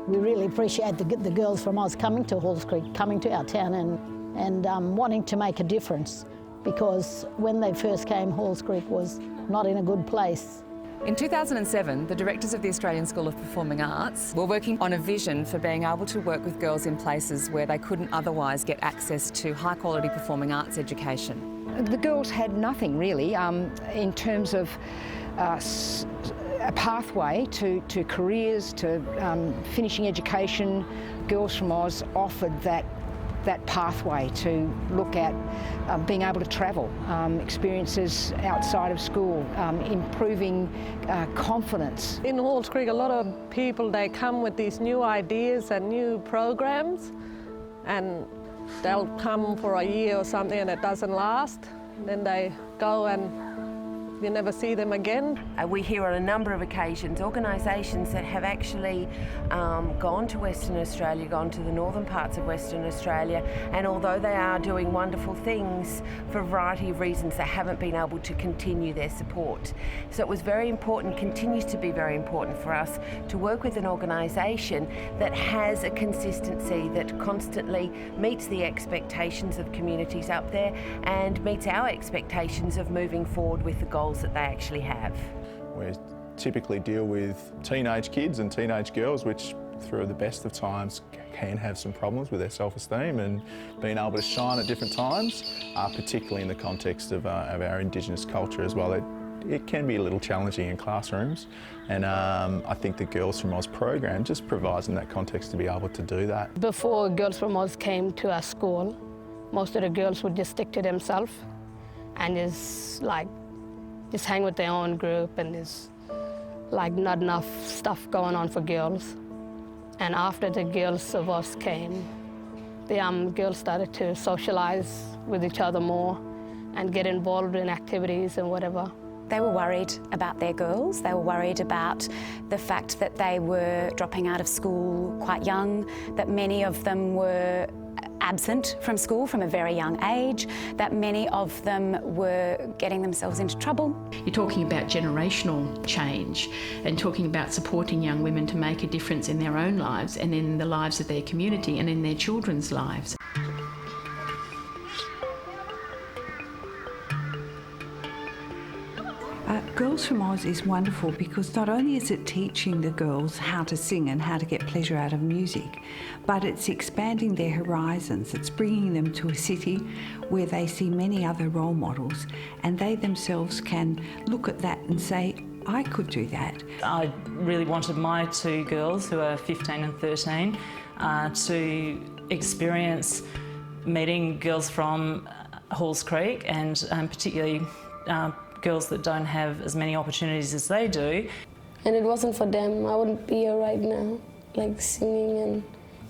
We really appreciate the girls from Oz coming to Halls Creek, coming to our town and wanting to make a difference, because when they first came, Halls Creek was not in a good place. In 2007, the directors of the Australian School of Performing Arts were working on a vision for being able to work with girls in places where they couldn't otherwise get access to high-quality performing arts education. The girls had nothing really in terms of a pathway to careers, to finishing education. Girls from Oz offered that pathway to look at being able to travel, experiences outside of school, improving confidence. In Halls Creek, a lot of people, they come with these new ideas and new programs, and they'll come for a year or something and it doesn't last. Then they go and you never see them again. We hear on a number of occasions organisations that have actually gone to Western Australia, gone to the northern parts of Western Australia, and although they are doing wonderful things, for a variety of reasons, they haven't been able to continue their support. So it was very important, continues to be very important for us to work with an organisation that has a consistency, that constantly meets the expectations of communities up there and meets our expectations of moving forward with the goals that they actually have. We typically deal with teenage kids and teenage girls, which through the best of times can have some problems with their self-esteem, and being able to shine at different times, particularly in the context of our Indigenous culture as well. It can be a little challenging in classrooms, and I think the Girls from Oz program just provides in that context to be able to do that. Before Girls from Oz came to our school, most of the girls would just stick to themselves and just hang with their own group, and there's not enough stuff going on for girls. And after the Girls of Oz came, the girls started to socialise with each other more and get involved in activities and whatever. They were worried about their girls. They were worried about the fact that they were dropping out of school quite young, that many of them were absent from school from a very young age, that many of them were getting themselves into trouble. You're talking about generational change and talking about supporting young women to make a difference in their own lives and in the lives of their community and in their children's lives. Girls from Oz is wonderful because not only is it teaching the girls how to sing and how to get pleasure out of music, but it's expanding their horizons. It's bringing them to a city where they see many other role models, and they themselves can look at that and say, I could do that. I really wanted my two girls, who are 15 and 13, to experience meeting girls from Halls Creek, and particularly girls that don't have as many opportunities as they do. And it wasn't for them, I wouldn't be here right now, singing and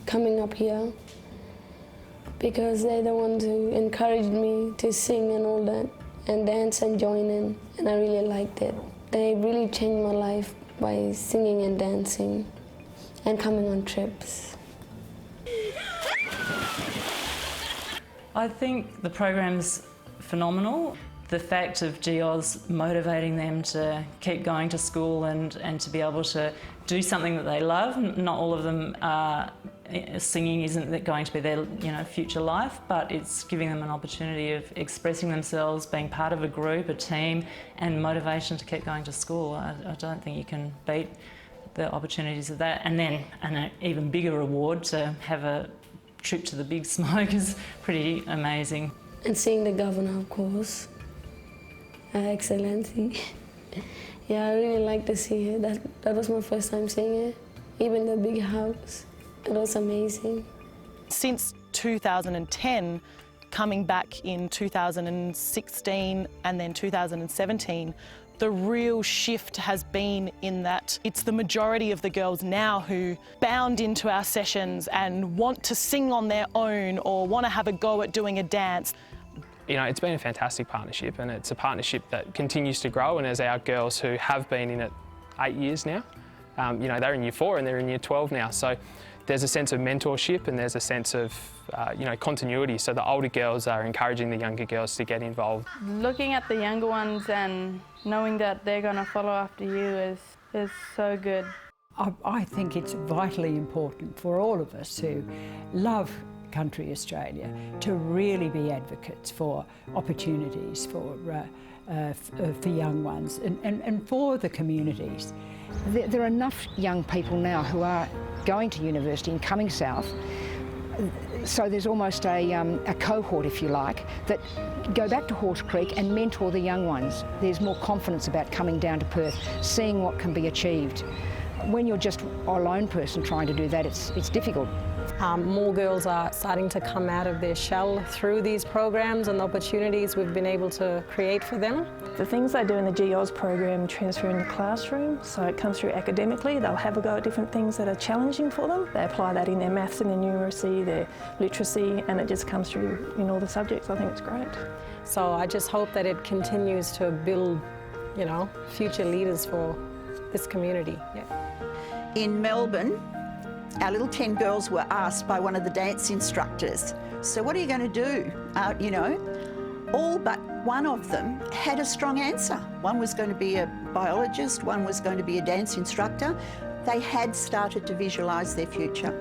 coming up here, because they're the ones who encouraged me to sing and all that, and dance and join in, and I really liked it. They really changed my life by singing and dancing and coming on trips. I think the program's phenomenal. The fact of GOZ motivating them to keep going to school and to be able to do something that they love. Not all of them singing isn't going to be their future life, but it's giving them an opportunity of expressing themselves, being part of a group, a team, and motivation to keep going to school. I don't think you can beat the opportunities of that. And then an even bigger reward to have a trip to the Big Smoke is pretty amazing. And seeing the governor, of course. Excellency. Yeah, I really like to see her. That was my first time seeing her. Even the big house. It was amazing. Since 2010, coming back in 2016 and then 2017, the real shift has been in that it's the majority of the girls now who bound into our sessions and want to sing on their own or want to have a go at doing a dance. It's been a fantastic partnership, and it's a partnership that continues to grow, and as our girls who have been in it 8 years now, they're in year 4 and they're in year 12 now, so there's a sense of mentorship and there's a sense of continuity, so the older girls are encouraging the younger girls to get involved. Looking at the younger ones and knowing that they're going to follow after you is so good. I think it's vitally important for all of us who love country Australia to really be advocates for opportunities for young ones and for the communities. There are enough young people now who are going to university and coming south, so there's almost a cohort, if you like, that go back to Halls Creek and mentor the young ones. There's more confidence about coming down to Perth, seeing what can be achieved. When you're just a lone person trying to do that, it's difficult. More girls are starting to come out of their shell through these programs and the opportunities we've been able to create for them. The things they do in the GEOS program transfer in the classroom, so it comes through academically. They'll have a go at different things that are challenging for them. They apply that in their maths and their numeracy, their literacy, and it just comes through in all the subjects. I think it's great. So I just hope that it continues to build, you know, future leaders for this community. Yeah. In Melbourne, our little 10 girls were asked by one of the dance instructors, so what are you going to do? You know, all but one of them had a strong answer. One was going to be a biologist, one was going to be a dance instructor. They had started to visualise their future.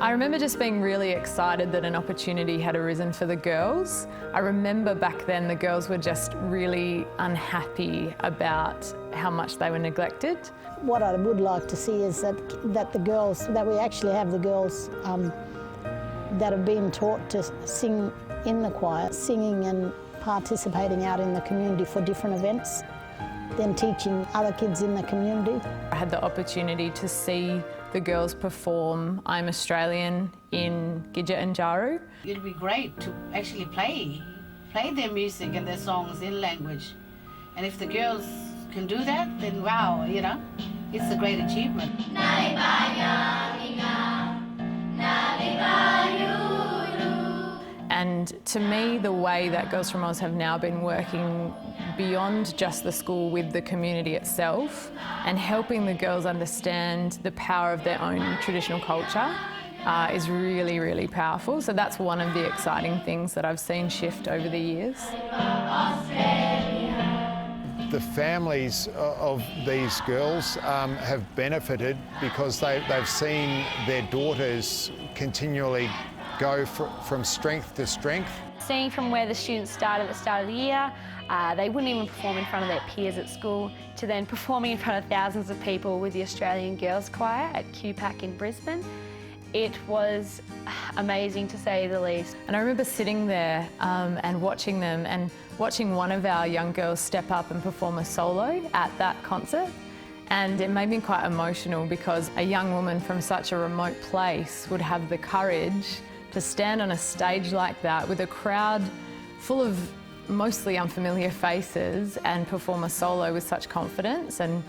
I remember just being really excited that an opportunity had arisen for the girls. I remember back then the girls were just really unhappy about how much they were neglected. What I would like to see is that we actually have the girls that have been taught to sing in the choir, singing and participating out in the community for different events, then teaching other kids in the community. I had the opportunity to see the girls perform I'm Australian in Gidget and Jaru. It'd be great to actually play their music and their songs in language. And if the girls can do that, then wow, you know, it's a great achievement. And to me, the way that Girls from Oz have now been working beyond just the school with the community itself and helping the girls understand the power of their own traditional culture is really, really powerful. So that's one of the exciting things that I've seen shift over the years. The families of these girls have benefited because they've seen their daughters continually go from strength to strength. Seeing from where the students started at the start of the year, they wouldn't even perform in front of their peers at school, to then performing in front of thousands of people with the Australian Girls Choir at QPAC in Brisbane. It was amazing, to say the least. And I remember sitting there and watching them, and watching one of our young girls step up and perform a solo at that concert. And it made me quite emotional because a young woman from such a remote place would have the courage to stand on a stage like that with a crowd full of mostly unfamiliar faces and perform a solo with such confidence. And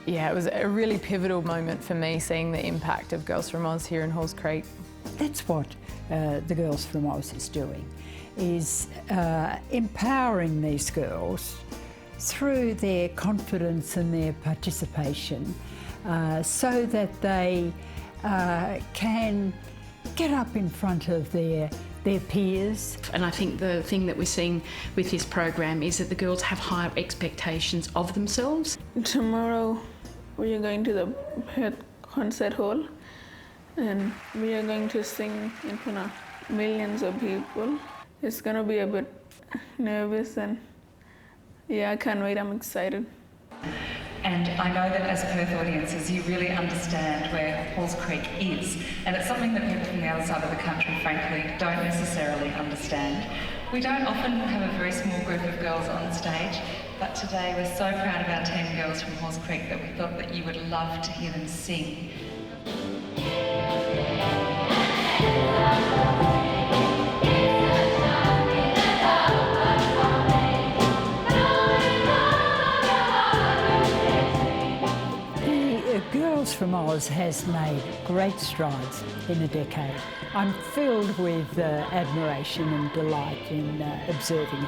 yeah, it was a really pivotal moment for me, seeing the impact of Girls from Oz here in Halls Creek. That's what the Girls from Oz is doing, is empowering these girls through their confidence and their participation so that they can get up in front of their peers. And I think the thing that we're seeing with this program is that the girls have higher expectations of themselves. Tomorrow we are going to the Perth concert hall and we are going to sing in front of millions of people. It's going to be a bit nervous and yeah, I can't wait, I'm excited. And I know that as Perth audiences, you really understand where Halls Creek is. And it's something that people from the other side of the country, frankly, don't necessarily understand. We don't often have a very small group of girls on stage, but today we're so proud of our 10 girls from Halls Creek that we thought that you would love to hear them sing. Girls from Oz has made great strides in a decade. I'm filled with admiration and delight in observing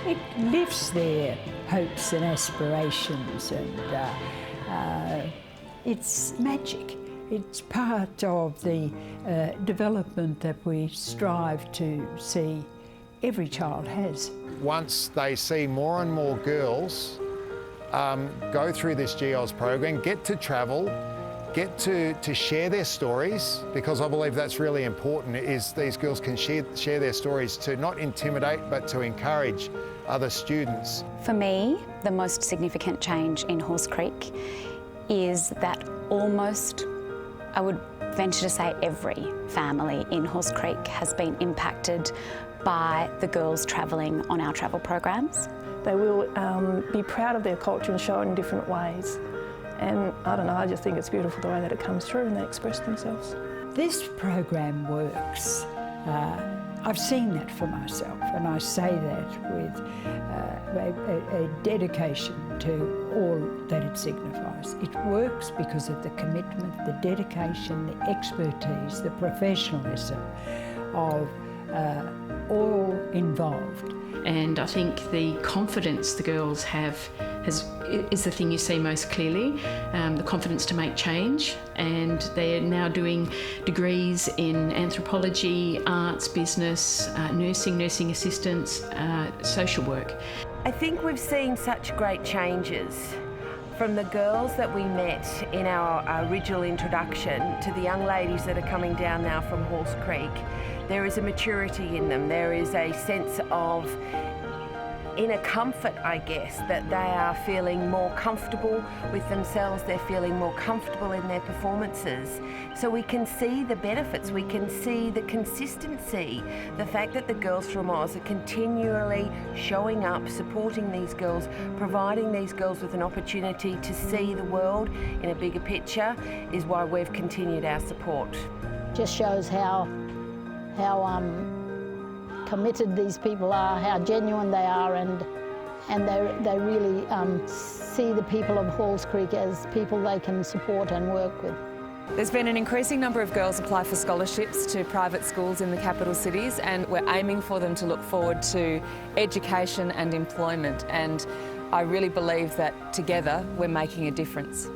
it. It lifts their hopes and aspirations, and it's magic. It's part of the development that we strive to see every child has. Once they see more and more girls go through this GEOS program, get to travel, get to share their stories, because I believe that's really important, is these girls can share their stories to not intimidate but to encourage other students. For me, the most significant change in Halls Creek is that almost, I would venture to say, every family in Halls Creek has been impacted by the girls travelling on our travel programs. They will be proud of their culture and show it in different ways. And I don't know, I just think it's beautiful the way that it comes through and they express themselves. This program works. I've seen that for myself, and I say that with a dedication to all that it signifies. It works because of the commitment, the dedication, the expertise, the professionalism of all involved. And I think the confidence the girls have is the thing you see most clearly, the confidence to make change. And they're now doing degrees in anthropology, arts, business, nursing assistants, social work. I think we've seen such great changes from the girls that we met in our original introduction to the young ladies that are coming down now from Halls Creek. There is a maturity in them. There is a sense of inner comfort, I guess, that they are feeling more comfortable with themselves, they're feeling more comfortable in their performances. So we can see the benefits, we can see the consistency, the fact that the girls from Oz are continually showing up, supporting these girls, providing these girls with an opportunity to see the world in a bigger picture, is why we've continued our support. Just shows how committed these people are, how genuine they are, and they really see the people of Halls Creek as people they can support and work with. There's been an increasing number of girls apply for scholarships to private schools in the capital cities, and we're aiming for them to look forward to education and employment, and I really believe that together we're making a difference.